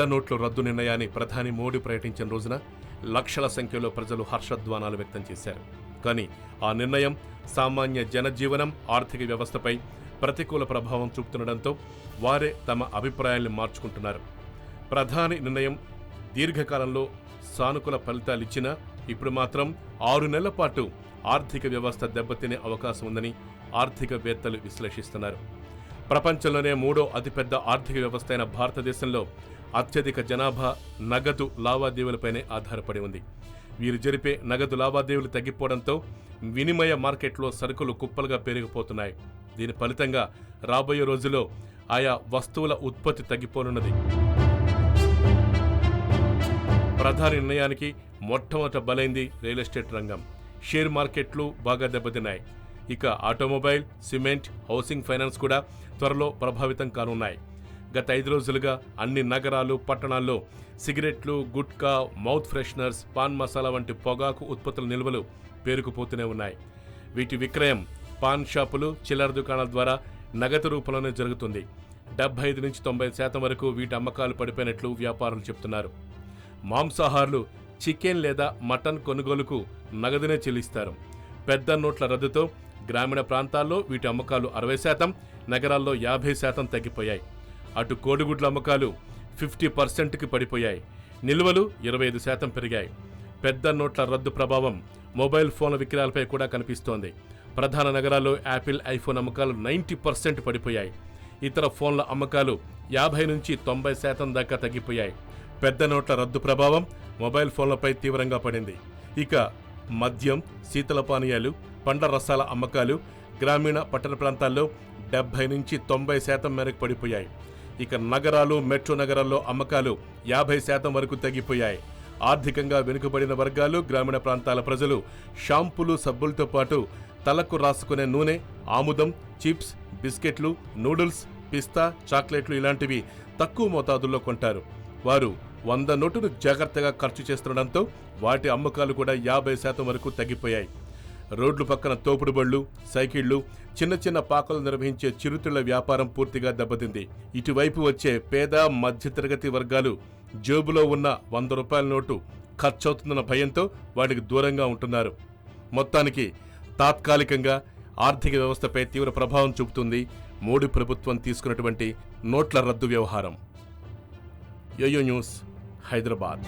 పెద్ద నోట్ల రద్దు నిర్ణయాన్ని ప్రధాని మోడీ ప్రకటించిన రోజున లక్షల సంఖ్యలో ప్రజలు హర్షధ్వానాలు వ్యక్తం చేశారు. కానీ ఆ నిర్ణయం సామాన్య జనజీవనం, ఆర్థిక వ్యవస్థపై ప్రతికూల ప్రభావం చూపుతుండటంతో వారే తమ అభిప్రాయాల్ని మార్చుకుంటున్నారు. ప్రధాని నిర్ణయం దీర్ఘకాలంలో సానుకూల ఫలితాలిచ్చినా ఇప్పుడు మాత్రం 6 నెలల పాటు ఆర్థిక వ్యవస్థ దెబ్బతినే అవకాశం ఉందని ఆర్థికవేత్తలు విశ్లేషిస్తున్నారు. ప్రపంచంలోనే 3వ అతిపెద్ద ఆర్థిక వ్యవస్థ అయిన భారతదేశంలో అత్యధిక జనాభా నగదు లావాదేవీలపైనే ఆధారపడి ఉంది. వీరు జరిపే నగదు లావాదేవీలు తగ్గిపోవడంతో వినిమయ మార్కెట్లో సరుకులు కుప్పలుగా పెరిగిపోతున్నాయి. దీని ఫలితంగా రాబోయే రోజుల్లో ఆయా వస్తువుల ఉత్పత్తి తగ్గిపోనున్నది. ప్రధాని నిర్ణయానికి మొట్టమొదట బలైంది రియల్ ఎస్టేట్ రంగం. షేర్ మార్కెట్లు బాగా దెబ్బతిన్నాయి. ఇక ఆటోమొబైల్, సిమెంట్, హౌసింగ్ ఫైనాన్స్ కూడా త్వరలో ప్రభావితం కానున్నాయి. గత 5 రోజులుగా అన్ని నగరాలు, పట్టణాల్లో సిగరెట్లు, gutka, mouth fresheners, pan masala వంటి పొగాకు ఉత్పత్తుల నిల్వలు పేరుకుపోతూనే ఉన్నాయి. వీటి విక్రయం పాన్ షాపులు, చిల్లర దుకాణాల ద్వారా నగదు రూపంలోనే జరుగుతుంది. 75 నుంచి 90% వరకు వీటి అమ్మకాలు పడిపోయినట్లు వ్యాపారులు చెబుతున్నారు. మాంసాహారులు చికెన్ లేదా మటన్ కొనుగోలుకు నగదునే చెల్లిస్తారు. పెద్ద నోట్ల రద్దుతో గ్రామీణ ప్రాంతాల్లో వీటి అమ్మకాలు 60%, నగరాల్లో 50% తగ్గిపోయాయి. అటు కోడిగుడ్ల అమ్మకాలు 50%కి పడిపోయాయి. నిల్వలు 25% పెరిగాయి. పెద్ద నోట్ల రద్దు ప్రభావం మొబైల్ ఫోన్ల విక్రయాలపై కూడా కనిపిస్తోంది. ప్రధాన నగరాల్లో యాపిల్, ఐఫోన్ అమ్మకాలు 90% పడిపోయాయి. ఇతర ఫోన్ల అమ్మకాలు 50 నుంచి 90% దాకా తగ్గిపోయాయి. పెద్ద నోట్ల రద్దు ప్రభావం మొబైల్ ఫోన్లపై తీవ్రంగా పడింది. ఇక మద్యం, శీతల పానీయాలు, పండ్ల రసాల అమ్మకాలు గ్రామీణ, పట్టణ ప్రాంతాల్లో 70 నుంచి 90% మేరకు పడిపోయాయి. ఇక నగరాలు, మెట్రో నగరాల్లో అమ్మకాలు 50% వరకు తగ్గిపోయాయి. ఆర్థికంగా వెనుకబడిన వర్గాలు, గ్రామీణ ప్రాంతాల ప్రజలు షాంపూలు, సబ్బులతో పాటు తలకు రాసుకునే నూనె, ఆముదం, చిప్స్, బిస్కెట్లు, నూడిల్స్, పిస్తా, చాక్లెట్లు ఇలాంటివి తక్కువ మోతాదుల్లో కొంటారు. వారు 100 నోటును జాగ్రత్తగా ఖర్చు చేస్తుండటంతో వాటి అమ్మకాలు కూడా 50% వరకు తగ్గిపోయాయి. రోడ్లు పక్కన తోపుడు బళ్ళు, సైకిళ్లు, చిన్న చిన్న పాకలు నిర్వహించే చిరుతిళ్ల వ్యాపారం పూర్తిగా దెబ్బతింది. ఇటువైపు వచ్చే పేద, మధ్యతరగతి వర్గాలు జేబులో ఉన్న 100 రూపాయల నోటు ఖర్చవుతుందన్న భయంతో వాటికి దూరంగా ఉంటున్నారు. మొత్తానికి తాత్కాలికంగా ఆర్థిక వ్యవస్థపై తీవ్ర ప్రభావం చూపుతుంది మోడీ ప్రభుత్వం తీసుకున్నటువంటి నోట్ల రద్దు వ్యవహారం. YoYo News, Hyderabad.